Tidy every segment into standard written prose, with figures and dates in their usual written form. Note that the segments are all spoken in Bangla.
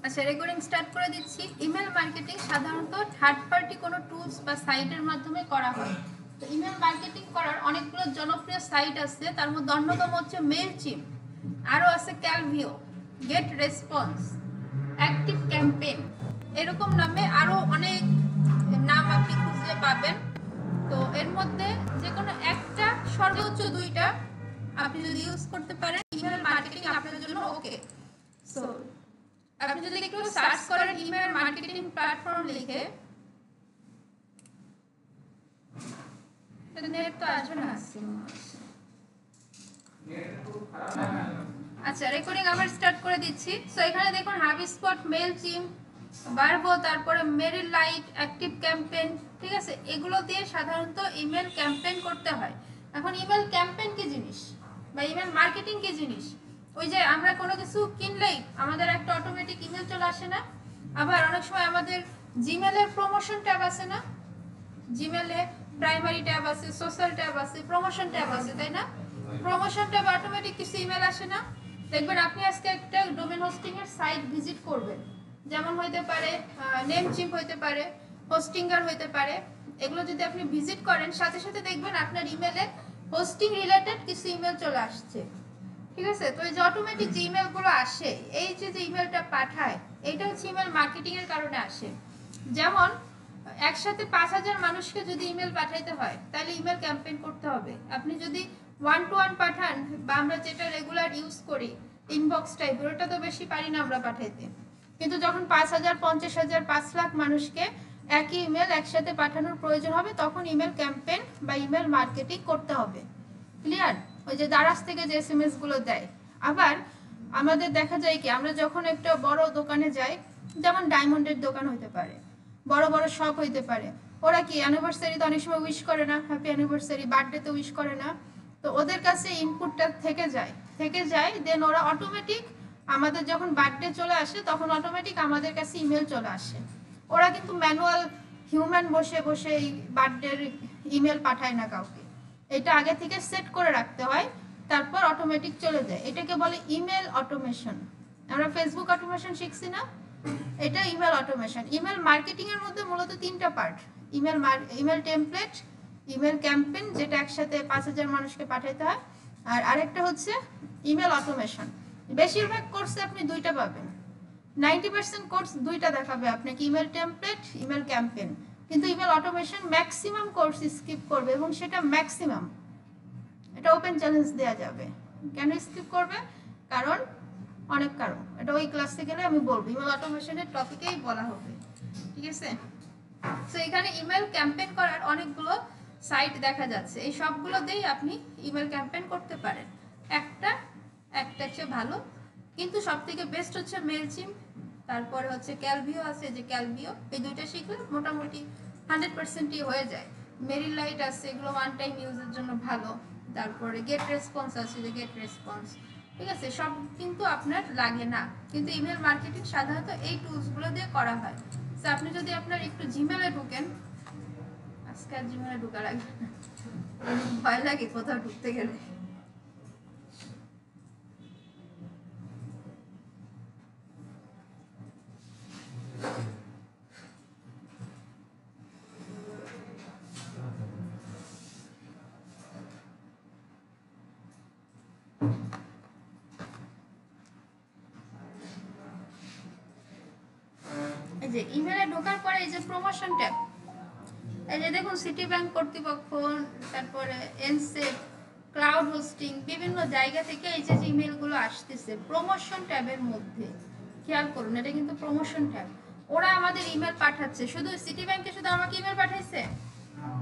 আচ্ছা, রেকর্ডিং স্টার্ট করে দিচ্ছি। ইমেল মার্কেটিং সাধারণত থার্ড পার্টি কোনো টুলস বা সাইটের মাধ্যমে করা হয়। তো ইমেল মার্কেটিং করার অনেকগুলো জনপ্রিয় সাইট আছে, তার মধ্যে অন্যতম হচ্ছে মেইলচিম্প, আরও আছে ক্যালভিও, গেট রেসপন্স, অ্যাক্টিভ ক্যাম্পেইন, এরকম নামে আরও অনেক নাম আপনি খুঁজলে পাবেন। তো এর মধ্যে যে কোনো একটা, সর্বোচ্চ দুইটা আপনি যদি ইউজ করতে পারেন, ইমেল মার্কেটিং আপনার জন্য ওকে। সো আপনি যদি একটু সার্চ করেন ইমেল মার্কেটিং প্ল্যাটফর্ম লিখে, নেট তো আসবে না। আচ্ছা, রেকর্ডিং আবার স্টার্ট করে দিচ্ছি। সো এখানে দেখুন হাবিস্পট, মেইলচিম্প, ভার্বো, তারপরে মেরিল লাইট, অ্যাক্টিভ ক্যাম্পেইন, ঠিক আছে। এগুলো দিয়ে সাধারণত ইমেল ক্যাম্পেইন করতে হয়। এখন ইমেল ক্যাম্পেইন কি জিনিস বা ইমেল মার্কেটিং কি জিনিস? ওই যে আমরা কোনো কিছু কিনলেই আমাদের একটা অটোমেটিক ইমেল চলে আসে না? আবার অনেক সময় আমাদের জিমেলের প্রমোশন ট্যাব আছে না? জিমেলে প্রাইমারি ট্যাব আছে, সোশ্যাল ট্যাব আছে, প্রমোশন ট্যাব আছে, তাই না? প্রমোশন ট্যাব অটোমেটিক কিছু ইমেল আসে না? দেখবেন আপনি আজকে একটা ডোমেন হোস্টিং এর সাইট ভিজিট করবেন, যেমন হইতে পারে নেমচিম্প, হইতে পারে হোস্টিঙ্গার, হইতে পারে। এগুলো যদি আপনি ভিজিট করেন, সাথে সাথে দেখবেন আপনার ইমেলে হোস্টিং রিলেটেড কিছু ইমেল চলে আসছে, ঠিক আছে। তো এই যে অটোমেটিক যে ইমেলগুলো আসে, এই যে ইমেলটা পাঠায়, এইটা হচ্ছে ইমেল মার্কেটিং এর কারণে আসে। যেমন একসাথে 5000 মানুষকে যদি ইমেল পাঠাইতে হয়, তাহলে ইমেল ক্যাম্পেইন করতে হবে। আপনি যদি 1 to 1 পাঠান, বা আমরা যেটা রেগুলার ইউজ করি ইনবক্স টাইপ, ওটা তো বেশি পারি না আমরা পাঠাইতে। কিন্তু যখন 5000, 50000, 5 লাখ মানুষকে একই ইমেল একসাথে পাঠানোর প্রয়োজন হবে, তখন ইমেল ক্যাম্পেইন বা ইমেল মার্কেটিং করতে হবে। ক্লিয়ার? ওই যে দারাজ থেকে যে এসএমএস গুলো দেয়। আবার আমাদের দেখা যায় কি, আমরা যখন একটা বড় দোকানে যাই, যেমন ডায়মন্ডের দোকান হইতে পারে, বড় বড় শপ হইতে পারে, ওরা কি অ্যানিভার্সারিতে অনেক সময় উইশ করে না? হ্যাপি অ্যানিভার্সারি, বার্থডেতে উইশ করে না? তো ওদের কাছে ইনপুটটা থেকে যায়, দেন ওরা অটোমেটিক আমাদের যখন বার্থডে চলে আসে, তখন অটোমেটিক আমাদের কাছে ইমেল চলে আসে। ওরা কিন্তু ম্যানুয়াল হিউম্যান বসে বসে এই বার্থডের ইমেল পাঠায় না কাউকে। এটা আগে থেকে সেট করে রাখতে হয়, তারপর অটোমেটিক চলে যায়। এটাকে বলে ইমেল অটোমেশন। আমরা ফেসবুক অটোমেশন শিখছি না? এটা ইমেল অটোমেশন। ইমেল মার্কেটিং এর মধ্যে মূলত তিনটা part: email template, email campaign, যেটা একসাথে 5000 মানুষকে পাঠাইতে হয়, আর আরেকটা হচ্ছে ইমেল অটোমেশন। বেশিরভাগ কোর্সে আপনি দুইটা পাবেন, 90% কোর্স দুইটা দেখাবে আপনাকে, ইমেল টেমপ্লেট, ইমেল ক্যাম্পেইন। কিন্তু email automation maximum course skip করবে, এবং সেটা ম্যাক্সিমাম, এটা ওপেন চ্যালেঞ্জ দেওয়া যাবে। কেন স্কিপ করবে? কারণ অনেক কারণ, এটা ওই ক্লাসে গেলে আমি বলবো, ইমেল অটোমেশনের টপিকেই বলা হবে, ঠিক আছে। তো এখানে ইমেল ক্যাম্পেইন করার অনেকগুলো সাইট দেখা যাচ্ছে, এই সবগুলোতেই আপনি ইমেল ক্যাম্পেইন করতে পারেন, একটা চেয়ে ভালো। কিন্তু সব থেকে বেস্ট হচ্ছে মেইলচিম্প, তারপরে হচ্ছে ক্যালভিও আছে, যে ক্যালভিও, এই দুইটা শিখলে মোটামুটি 100%ই হয়ে যায়। মেরিল লাইট আছে, এগুলো ওয়ান টাইম ইউজের জন্য ভালো। তারপরে গেট রেসপন্স আছে, যে গেট রেসপন্স, ঠিক আছে। সব কিন্তু আপনার লাগে না, কিন্তু ইমেল মার্কেটিং সাধারণত এই টুলসগুলো দিয়ে করা হয়। তো আপনি যদি আপনার একটু জিমেলে ঢুকেন, আজকে আর জিমেলে ঢোকা লাগবে না, ভয় লাগে কোথাও ঢুকতে গেলে। এই যে ইমেলে ঢোকার পরে এই যে প্রমোশন ট্যাব, এই যে দেখুন সিটি ব্যাংক কর্তৃপক্ষ, তারপরে এনসেট, ক্লাউড হোস্টিং, বিভিন্ন জায়গা থেকে এই যে ইমেলগুলো আসতেছে প্রমোশন ট্যাবের মধ্যে, খেয়াল করুন, এটা কিন্তু প্রমোশন ট্যাব। ওরা আমাদের ইমেল পাঠাচ্ছে, শুধু সিটি ব্যাংকে শুধু আমাকে ইমেল পাঠাইছে,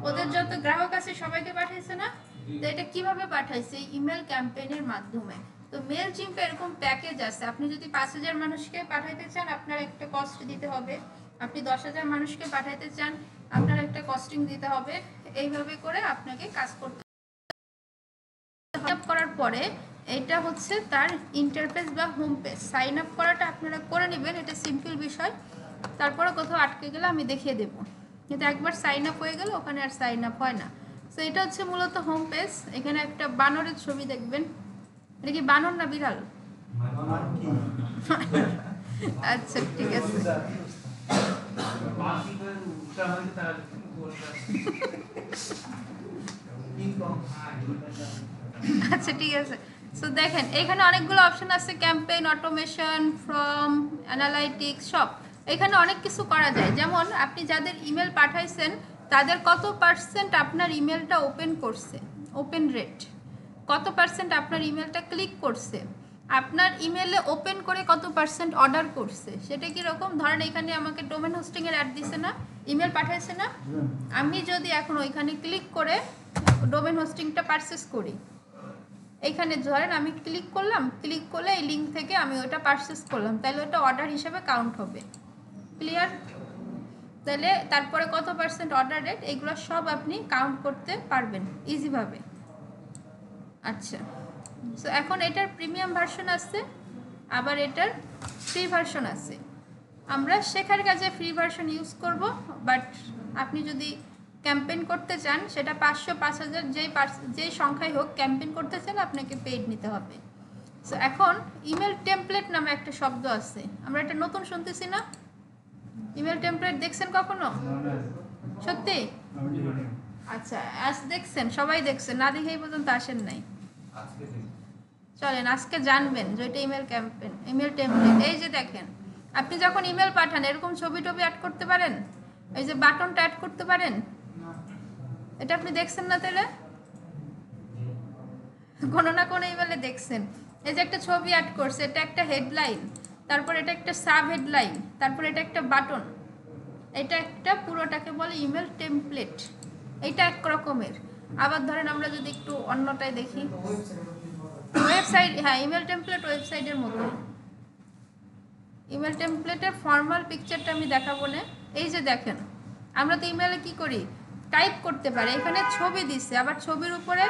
ওদের যত গ্রাহক আছে সবাইকে পাঠাইছে না? তো এটা কিভাবে পাঠাইছে? ইমেল ক্যাম্পেইনের মাধ্যমে। তো মেইলচিম্পে এরকম প্যাকেজ আছে, আপনি যদি 5000 মানুষকে পাঠাইতে চান, আপনার একটা কস্ট দিতে হবে। আপনি 10000 মানুষকে পাঠাইতে চান, আপনার একটা কস্টিং দিতে হবে। এইভাবে করে আপনাকে কাজ করতে করার পরে এটা হচ্ছে তার ইন্টারফেস বা হোম পেজ। সাইন আপ করাটা আপনারা করে নেবেন, এটা সিম্পল বিষয়। তারপরে কোথাও আটকে গেলে আমি দেখিয়ে দেবো, কিন্তু একবার সাইন আপ হয়ে গেলে ওখানে আর সাইন আপ হয় না। তো এটা হচ্ছে মূলত হোম পেজ। এখানে একটা বানরের ছবি দেখবেন, এটা কি বানর না বিড়াল? আচ্ছা ঠিক আছে, আচ্ছা ঠিক আছে। সো দেখেন এখানে অনেকগুলো অপশন আছে, ক্যাম্পেইন, অটোমেশন, ফর্ম, অ্যানালাইটিক্স, সব। এখানে অনেক কিছু করা যায়, যেমন আপনি যাদের ইমেল পাঠাইছেন তাদের কত পার্সেন্ট আপনার ইমেলটা ওপেন করছে, ওপেন রেট, কত পার্সেন্ট আপনার ইমেলটা ক্লিক করছে, আপনার ইমেলে ওপেন করে কত পার্সেন্ট অর্ডার করছে, সেটা কীরকম। ধরেন এখানে আমাকে ডোমেন হোস্টিংয়ের অ্যাড দিছে না, ইমেল পাঠাইছে না, আমি যদি এখন ওইখানে ক্লিক করে ডোমেন হোস্টিংটা পারচেস করি, এইখানে ধরেন আমি ক্লিক করলাম, ক্লিক করলে এই লিঙ্ক থেকে আমি ওটা পারচেস করলাম, তাহলে ওটা অর্ডার হিসেবে কাউন্ট হবে। ক্লিয়ার? তাহলে তারপরে কত পার্সেন্ট অর্ডার রেট, এগুলো সব আপনি কাউন্ট করতে পারবেন ইজিভাবে। আচ্ছা, সো এখন এটার প্রিমিয়াম ভার্সন আছে, আবার এটার ফ্রি ভার্সন আছে। আমরা শেখার কাজে ফ্রি ভার্সন ইউজ করব, বাট আপনি যদি ক্যাম্পেইন করতে চান সেটা 500, 5000 যেই সংখ্যায় হোক, ক্যাম্পেইন করতে চান আপনাকে পেইড নিতে হবে। সো এখন ইমেল টেমপ্লেট নামে একটা শব্দ আছে, আমরা এটা নতুন শুনতেছি না? ইমেল টেমপ্লেট দেখছেন কখনো? সত্যি? আচ্ছা, আজ দেখছেন, সবাই দেখছেন, না দেখে এই পর্যন্ত আসেন নাই। চলেন আজকে জানবেন যে এটা ইমেল ক্যাম্পেইন, ইমেল টেমপ্লেট। এই যে দেখেন, আপনি যখন ইমেল পাঠান এরকম ছবি টবি অ্যাড করতে পারেন, এই যে বাটনটা অ্যাড করতে পারেন, এটা আপনি দেখছেন না? তাহলে কোনো না কোনো ইমেলে দেখছেন। এই যে একটা ছবি অ্যাড করছে, এটা একটা হেডলাইন, তারপর এটা একটা সাব হেডলাইন, তারপর এটা একটা বাটন, এটা একটা, পুরোটাকে বলে ইমেল টেমপ্লেট। এটা এক রকমের। আবার ধরেন আমরা যদি একটু অন্যটায় দেখি, ওয়েবসাইট, হ্যাঁ ইমেল টেমপ্লেট ওয়েবসাইটের মতো। ইমেল টেমপ্লেটের ফর্মাল পিকচারটা আমি দেখাবো না। এই যে দেখেন, আমরা তো ইমেলে কি করি, টাইপ করতে পারি, এখানে ছবি দিচ্ছে, আবার ছবির উপরে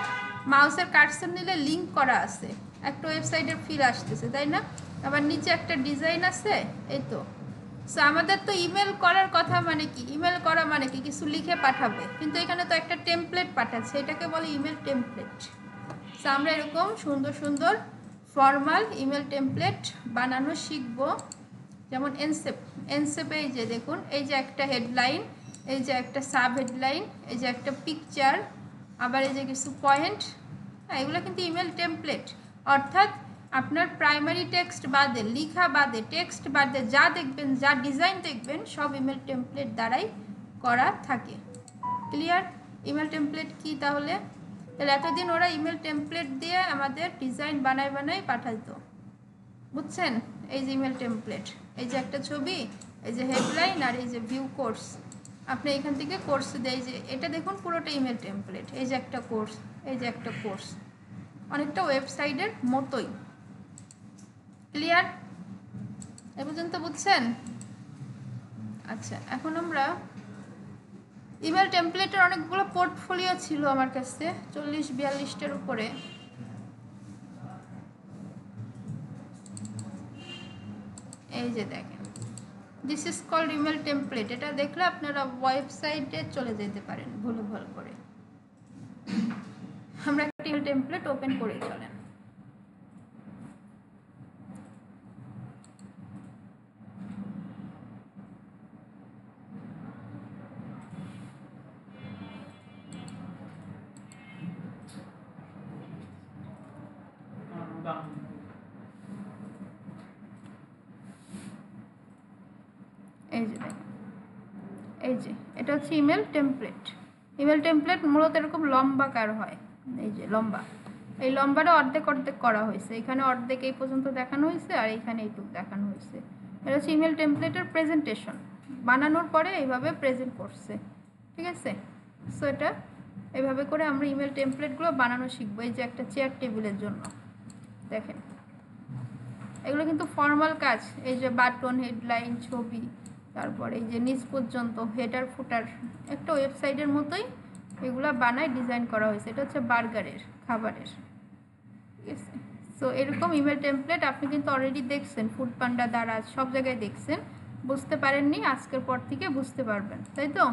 মাউসের কার্সর নিলে লিঙ্ক করা আছে, একটা ওয়েবসাইটের ফিল আসতেছে, তাই না? আবার নিচে একটা ডিজাইন আছে, এই তো। সো আমাদের তো ইমেল করার কথা, মানে কি ইমেল করা মানে কি, কিছু লিখে পাঠাবে, কিন্তু এখানে তো একটা টেমপ্লেট পাঠাচ্ছে, এটাকে বলে ইমেল টেমপ্লেট। সো আমরা এরকম সুন্দর সুন্দর ফর্মাল ইমেল টেমপ্লেট বানানো শিখব। যেমন এনসেপে এই যে দেখুন, এই যে একটা হেডলাইন, এই যে একটা সাব হেডলাইন, এই যে একটা পিকচার, আবার এই যে কিছু পয়েন্ট, হ্যাঁ এগুলো কিন্তু ইমেল টেমপ্লেট। অর্থাৎ আপনার প্রাইমারি টেক্সট বাদে, লিখা বাদে, টেক্সট বাদে যা দেখবেন, যা ডিজাইন দেখবেন, সব ইমেল টেমপ্লেট দ্বারাই করা থাকে। ক্লিয়ার? ইমেল টেমপ্লেট কি তাহলে? তাহলে এতদিন ওরা ইমেল টেমপ্লেট দিয়ে আমাদের ডিজাইন বানায় বানায় পাঠাইতো, বুঝছেন? এই যে ইমেল টেমপ্লেট, এই যে একটা ছবি, এই যে হেডলাইন, আর এই যে ভিউ কোর্স, আপনি এখান থেকে কোর্স দেয়, যে এটা দেখুন পুরোটা ইমেল টেমপ্লেট, এই যে একটা কোর্স, এই যে একটা কোর্স, অনেকটা ওয়েবসাইটের মতোই। ক্লিয়ার? এ পর্যন্ত বুঝছেন? আচ্ছা, এখন আমরা ইমেল টেমপ্লেটের অনেকগুলো পোর্টফোলিও ছিল আমার কাছে, 40-42টার উপরে। এই যে দেখেন, this is called email template. এটা দেখলে আপনারা ওয়েবসাইটে চলে যেতে পারেন ভুল করে। আমরা একটা ইমেল টেমপ্লেট ওপেন করে চলেন। এই যে দেখেন, এই যে এটা হচ্ছে ইমেল টেমপ্লেট। ইমেল টেমপ্লেট মূলত এরকম লম্বাকার হয়, এই যে লম্বা, এই লম্বাটা অর্ধেক অর্ধেক করা হয়েছে, এখানে অর্ধেক এই পর্যন্ত দেখানো হয়েছে, আর এখানে এইটুকু দেখানো হয়েছে। এটা হচ্ছে ইমেল টেমপ্লেটের প্রেজেন্টেশন, বানানোর পরে এইভাবে প্রেজেন্ট করছে, ঠিক আছে? সো এটা এইভাবে করে আমরা ইমেল টেমপ্লেটগুলো বানানো শিখবো। এই যে একটা চেয়ার টেবিলের জন্য দেখেন, এগুলো কিন্তু ফর্মাল কাজ, এই যে বাটন, হেডলাইন, ছবি, তারপরে এই যে নিচ পর্যন্ত হেডার ফুটার, একটা ওয়েবসাইটের মতোই এগুলো বানায় ডিজাইন করা হয়েছে। এটা হচ্ছে বার্গারের, খাবারের, ঠিক আছে? সো এরকম ইমেল টেমপ্লেট আপনি কিন্তু অলরেডি দেখছেন, ফুড পান্ডা, দারাজ, সব জায়গায় দেখছেন, বুঝতে পারেননি, আজকের পর থেকে বুঝতে পারবেন, তাই তো?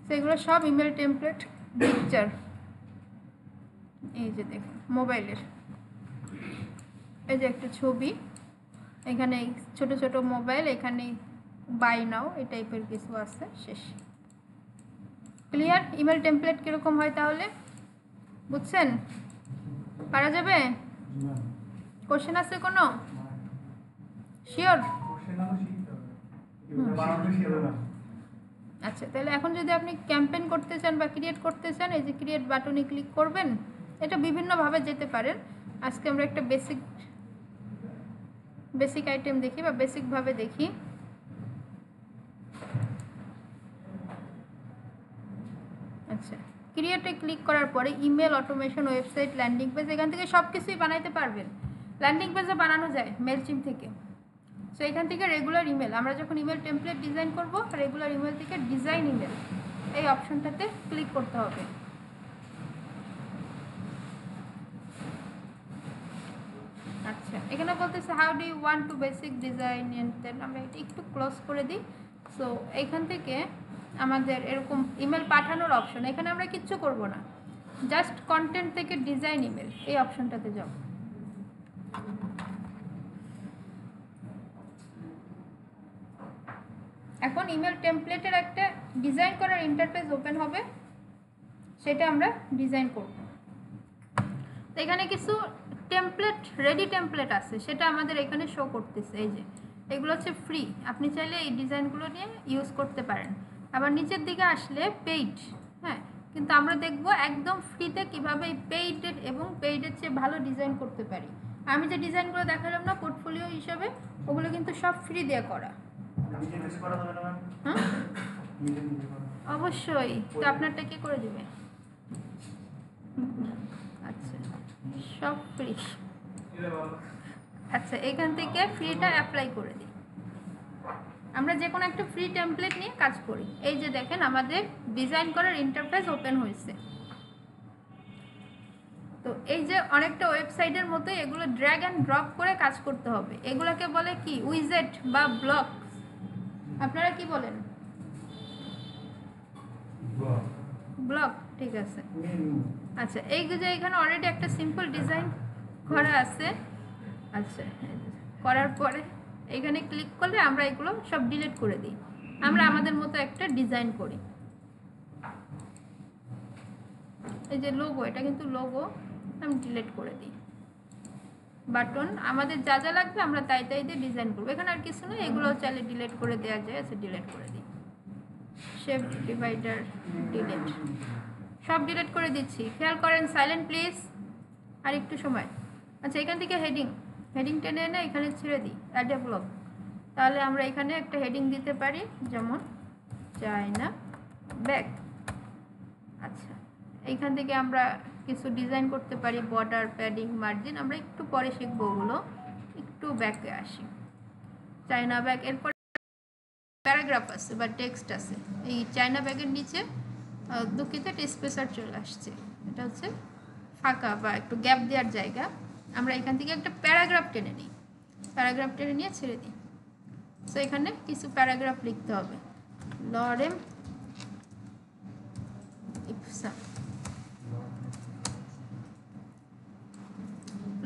সেগুলো সব ইমেল টেমপ্লেট। পিকচার, এই যে দেখুন মোবাইলের, এই যে একটা ছবি, এখানে ছোট ছোট মোবাইল, এখানে বাই নাও এই টাইপের কিছু আছে, শেষ। ক্লিয়ার? ইমেল টেমপ্লেট কীরকম হয় তাহলে বুঝছেন? পারা যাবে? কোশ্চেন আছে কোনো? শিওর? আচ্ছা, তাহলে এখন যদি আপনি ক্যাম্পেইন করতে চান বা ক্রিয়েট করতে চান, এই যে ক্রিয়েট বাটনে ক্লিক করবেন। এটা বিভিন্নভাবে যেতে পারেন। আজকে আমরা একটা বেসিক আইটেম দেখি বা বেসিকভাবে দেখি। আচ্ছা, ক্রিয়েটে ক্লিক করার পরে email automation, website, landing page, এখান থেকে সব কিছুই বানাইতে পারবেন। ল্যান্ডিং পেজও বানানো যায় মেলচিম থেকে। সো এখান থেকে রেগুলার ইমেল, আমরা যখন ইমেল টেমপ্লেট ডিজাইন করব, রেগুলার ইমেল থেকে ডিজাইন ইমেল এই অপশনটাতে ক্লিক করতে হবে। আচ্ছা, এখানে বলতেছে how do you want to basic design, then আমরা এটা একটু ক্লোজ করে দিই। সো এখান থেকে আমাদের এরকম ইমেল পাঠানোর অপশন, এখানে আমরা কিচ্ছু করব না, জাস্ট কন্টেন্ট থেকে ডিজাইন ইমেল এই অপশনটাতে যাও। এখন ইমেল টেমপ্লেটের একটা ডিজাইন করার ইন্টারফেস ওপেন হবে, সেটা আমরা ডিজাইন করব। তো এখানে কিছু টেমপ্লেট, রেডি টেমপ্লেট আছে, সেটা আমাদের এখানে শো করতেছে। এই যে এগুলো হচ্ছে ফ্রি, আপনি চাইলে এই ডিজাইনগুলো নিয়ে ইউজ করতে পারেন। আবার নিচের দিকে আসলে পেইড, হ্যাঁ, কিন্তু আমরা দেখব একদম ফ্রিতে কীভাবে এই পেইড এবং পেইডের চেয়ে ভালো ডিজাইন করতে পারি। আমি যে ডিজাইনগুলো দেখালাম না পোর্টফোলিও হিসাবে, ওগুলো কিন্তু সব ফ্রি দিয়ে করা। হ্যাঁ অবশ্যই, তো আপনারটা কে করে দিবে? আচ্ছা, সব ফ্রি। আচ্ছা, এখান থেকে ফ্রিটা অ্যাপ্লাই করে দিই। আমরা যে কোনো একটা ফ্রি টেমপ্লেট নিয়ে কাজ করি। এই যে দেখেন আমাদের ডিজাইন করার ইন্টারফেস ওপেন হয়েছে। তো এই যে অনেকটা ওয়েবসাইটের মতোই এগুলো ড্র্যাগ অ্যান্ড ড্রপ করে কাজ করতে হবে। এগুলোকে বলে কি উইজেট বা ব্লক। আপনারা কি বলেন? ব্লক, ঠিক আছে। আচ্ছা, এই যে এখানে অলরেডি একটা সিম্পল ডিজাইন করা আছে। আচ্ছা, করার পরে এখানে ক্লিক করলে আমরা এগুলো সব ডিলিট করে দিই। আমরা আমাদের মতো একটা ডিজাইন করি। এই যে লোগো, এটা কিন্তু লোগো, আমি ডিলিট করে দিই। বাটন, আমাদের যা যা লাগবে আমরা তাই তাই দিয়ে ডিজাইন করবো। এখানে আর কিছু নেই, এগুলো চাইলে ডিলিট করে দেওয়া যায়। আচ্ছা, ডিলিট করে দিই। শেপ ডিভাইডার ডিলিট, সব ডিলিট করে দিচ্ছি। খেয়াল করেন, সাইলেন্ট প্লিজ, আর একটু সময়। আচ্ছা, এখান থেকে হেডিং টেনে এনে এখানে ছেড়ে দিই, অ্যাড এ ব্লক। তাহলে আমরা এখানে একটা হেডিং দিতে পারি, যেমন চায়না ব্যাগ। আচ্ছা, এইখান থেকে আমরা কিছু ডিজাইন করতে পারি, বর্ডার, প্যাডিং, মার্জিন, আমরা একটু পরে শিখবো ওগুলো। একটু ব্যাকে আসি, চায়না ব্যাগ। এরপর প্যারাগ্রাফ আছে বা টেক্সট আছে। এই চায়না ব্যাগের নিচে দুঃখিত একটা স্পেসার চলে আসছে, এটা হচ্ছে ফাঁকা বা একটু গ্যাপ দেওয়ার জায়গা। আমরা এখান থেকে একটা প্যারাগ্রাফ টেনে নিই, প্যারাগ্রাফ টেনে নিয়ে ছেড়ে দিই। সো এখানে কিছু প্যারাগ্রাফ লিখতে হবে। লরেম ইপসাম,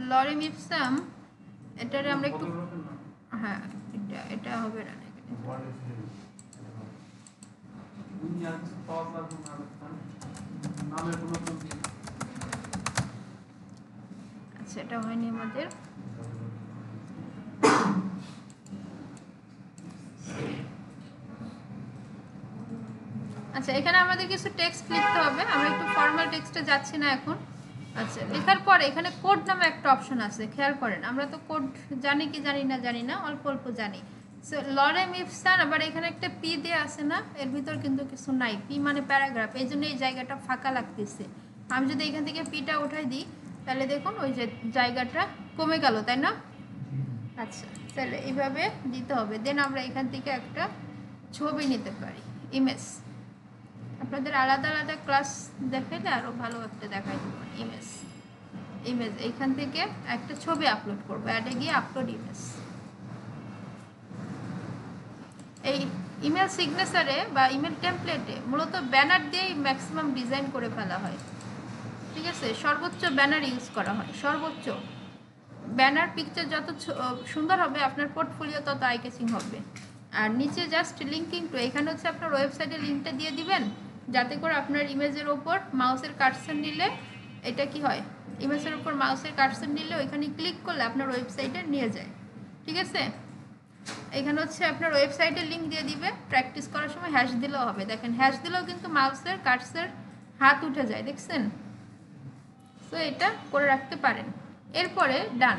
লরেম ইপসাম, এটারে আমরা একটু, হ্যাঁ এটা হবে না। আচ্ছা, এটা হয়নি আমাদের। আচ্ছা, এখানে আমাদের কিছু টেক্সট লিখতে হবে। আমরা একটু ফর্মাল টেক্সটে যাচ্ছি না এখন। আচ্ছা, লেখার পরে এখানে কোড নামে একটা অপশন আছে, খেয়াল করেন। আমরা তো কোড জানি কি জানি না, অল্প অল্প জানি। সো লরেম ইপসান, আবার এখানে একটা পি দিয়ে আছে না, এর ভিতর কিন্তু কিছু নাই। পি মানে প্যারাগ্রাফ, এই জন্য এই জায়গাটা ফাঁকা লাগতেছে। আমি যদি এখান থেকে পিটা উঠাই দিই, তাহলে দেখুন ওই যে জায়গাটা কমে গেল, তাই না? আচ্ছা, তাহলে এইভাবে দিতে হবে। দেন আমরা এখান থেকে একটা ছবি নিতে পারি, ইমেজ। আপনাদের আলাদা আলাদা ক্লাস দেখাইলে আরও ভালো একটা দেখাই দেবো। ইমেজ, এইখান থেকে একটা ছবি আপলোড করবো, অ্যাডে গিয়ে আপলোড ইমেজ। এই ইমেল সিগনেচারে বা ইমেল টেমপ্লেটে মূলত ব্যানার দিয়েই ম্যাক্সিমাম ডিজাইন করে ফেলা হয়, ঠিক আছে? সর্বোচ্চ ব্যানার ইউজ করা হয়, সর্বোচ্চ। ব্যানার পিকচার যত সুন্দর হবে আপনার পোর্টফোলিও তত আই ক্যাচিং হবে। আর নিচে জাস্ট লিঙ্কিং টু, এখানে হচ্ছে আপনার ওয়েবসাইটের লিঙ্কটা দিয়ে দিবেন, যাতে করে আপনার ইমেজের ওপর মাউসের কার্সর নিলে এটা কি হয়, ইমেজের ওপর মাউসের কার্সর নিলে ওইখানে ক্লিক করলে আপনার ওয়েবসাইটে নিয়ে যায়। ঠিক আছে, এখানে হচ্ছে আপনার ওয়েবসাইটের লিঙ্ক দিয়ে দিবে, প্র্যাকটিস করার সময় হ্যাশ দিলেও হবে। দেখেন হ্যাশ দিলেও কিন্তু মাউসের কার্সর হাত উঠে যায়, দেখছেন? সো এটা করে রাখতে পারেন। এরপরে ডান,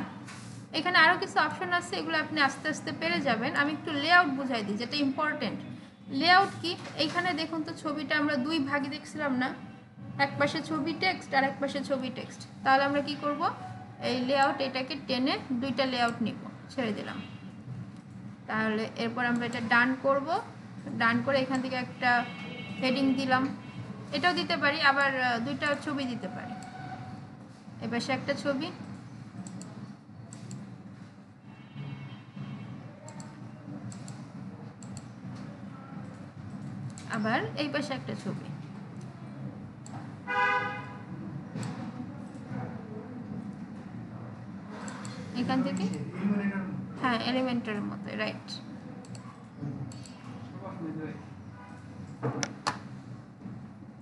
এখানে আরও কিছু অপশন আছে, এগুলো আপনি আস্তে আস্তে পেরে যাবেন। আমি একটু লেআউট বুঝাই দিই, যেটা ইম্পর্টেন্ট। লেআউট কি, এইখানে দেখুন তো ছবিটা আমরা দুই ভাগে দেখছিলাম না, এক পাশে ছবি টেক্সট আর এক পাশে ছবি টেক্সট। তাহলে আমরা কি করব, এই লেআউট এটাকে টেনে দুইটা লেআউট নিব, ছেড়ে দিলাম। তাহলে এরপর আমরা এটা ডান করব, ডান করে এখান থেকে একটা হেডিং দিলাম, এটাও দিতে পারি, আবার দুইটা ছবি দিতে পারি। এপাশে একটা ছবি, আবার এই পাশে একটা ছবি। এখান থেকে হ্যাঁ এলিমেন্টের মতো, রাইট।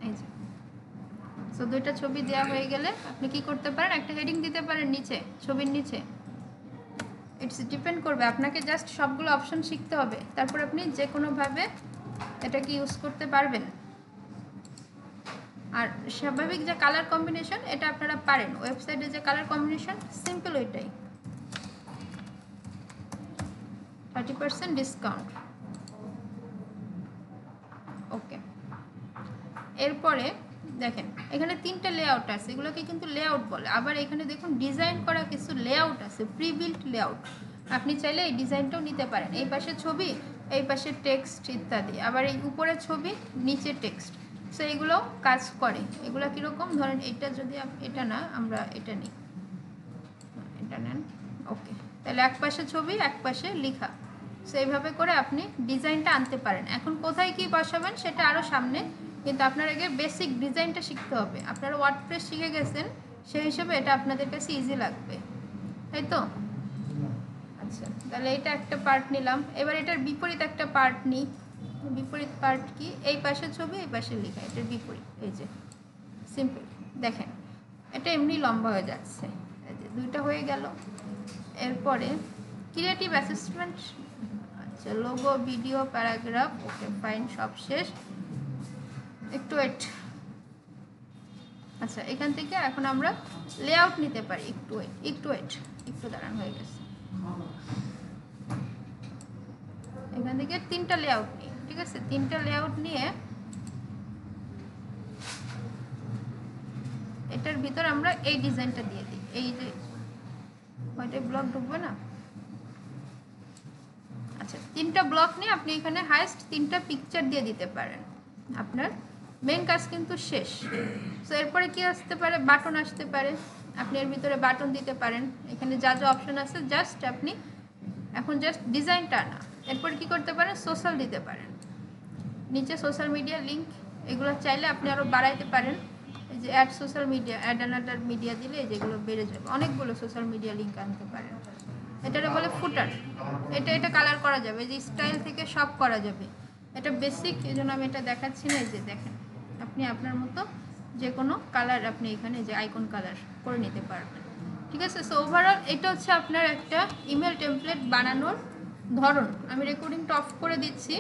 এই যে সো দুইটা ছবি দেওয়া হয়ে গেলে আপনি কি করতে পারেন, একটা হেডিং দিতে পারেন নিচে, ছবির নিচে। ইটস ডিপেন্ড করবে, আপনাকে জাস্ট সবগুলো অপশন শিখতে হবে, তারপর আপনি যে কোনোভাবে এটাকে ইউজ করতে পারবেন। আর স্বাভাবিক যে কালার কম্বিনেশন এটা আপনারা পারেন, ওয়েবসাইটে যে কালার কম্বিনেশন সিম্পল ওইটাই, 30% ডিসকাউন্ট। ওকে, এরপরে দেখেন এখানে তিনটা লেআউট আছে, এগুলোকে কিন্তু লেআউট বলে। আবার এখানে দেখুন ডিজাইন করা কিছু লেআউট আছে, প্রি বিল্ট লেআউট। আপনি চাইলে এই ডিজাইনটাও নিতে পারেন, এই পাশে ছবি, এই পাশে টেক্সট ইত্যাদি, আবার এই উপরে ছবি নিচে টেক্সট। সো এগুলো কাজ করে। এগুলো কীরকম, ধরেন এটা যদি এটা না, আমরা এটা নিই, এটা নেন। ওকে, তাহলে এক পাশে ছবি এক পাশে লেখা। সো এইভাবে করে আপনি ডিজাইনটা আনতে পারেন। এখন কোথায় কি বসাবেন সেটা আরও সামনে, কিন্তু আপনার আগে বেসিক ডিজাইনটা শিখতে হবে। আপনারা ওয়ার্ডপ্রেস শিখে গেছেন, সেই হিসেবে এটা আপনাদের কাছে ইজি লাগবে, তাই তো? আচ্ছা, তাহলে এটা একটা পার্ট নিলাম। এবার এটার বিপরীত একটা পার্ট নিই। বিপরীত পার্ট কি, এই পাশে ছবি এই পাশে লেখা, এটার বিপরীত। এই যে সিম্পল, দেখেন এটা এমনি লম্বা হয়ে যাচ্ছে। এই যে দুইটা হয়ে গেল। এরপরে ক্রিয়েটিভ অ্যাসিস্টমেন্ট, আচ্ছা logo, video, paragraph, okay fine, সব শেষ। একটু ওয়েট। আচ্ছা, এখান থেকে এখন আমরা লেআউট নিতে পারি। একটু ওয়েট, একটু ওয়েট, একটু দাঁড়ান, হয়ে গেছে। এখান থেকে তিনটা লেআউট নিই, ঠিক আছে? তিনটা লেআউট নিয়ে এটার ভিতর আমরা এই ডিজাইনটা দিয়ে দিই। এই যে ওইটা ব্লক ঢুকবে না। আচ্ছা, তিনটা ব্লক নিয়ে আপনি এখানে হাইস্ট তিনটা পিকচার দিয়ে দিতে পারেন, আপনার মেন কাজ কিন্তু শেষ। সো এরপরে কি আসতে পারে, বাটন আসতে পারে। আপনি এর ভিতরে বাটন দিতে পারেন। এখানে যা যা অপশন আছে জাস্ট আপনি এখন জাস্ট ডিজাইনটা আনা। এরপরে কি করতে পারেন, সোশ্যাল দিতে পারেন, নিচে সোশ্যাল মিডিয়া লিঙ্ক। এগুলো চাইলে আপনি আরও বাড়াইতে পারেন। এই যে add social media, add another media দিলে যেগুলো বেড়ে যাবে, অনেকগুলো সোশ্যাল মিডিয়া লিঙ্ক আনতে পারেন। এটারে বলে ফুটার। এটা কালার করা যাবে, যে স্টাইল থেকে সব করা যাবে। এটা বেসিক, এই জন্য আমি এটা দেখাচ্ছি না। এই যে দেখেন, আপনি আপনার মতো যে কোনো কালার আপনি এখানে যে আইকন কালার করে নিতে পারবেন, ঠিক আছে? সো ওভারঅল এটা হচ্ছে আপনার একটা ইমেল টেমপ্লেট বানানোর ধরন। আমি রেকর্ডিংটা অফ করে দিচ্ছি।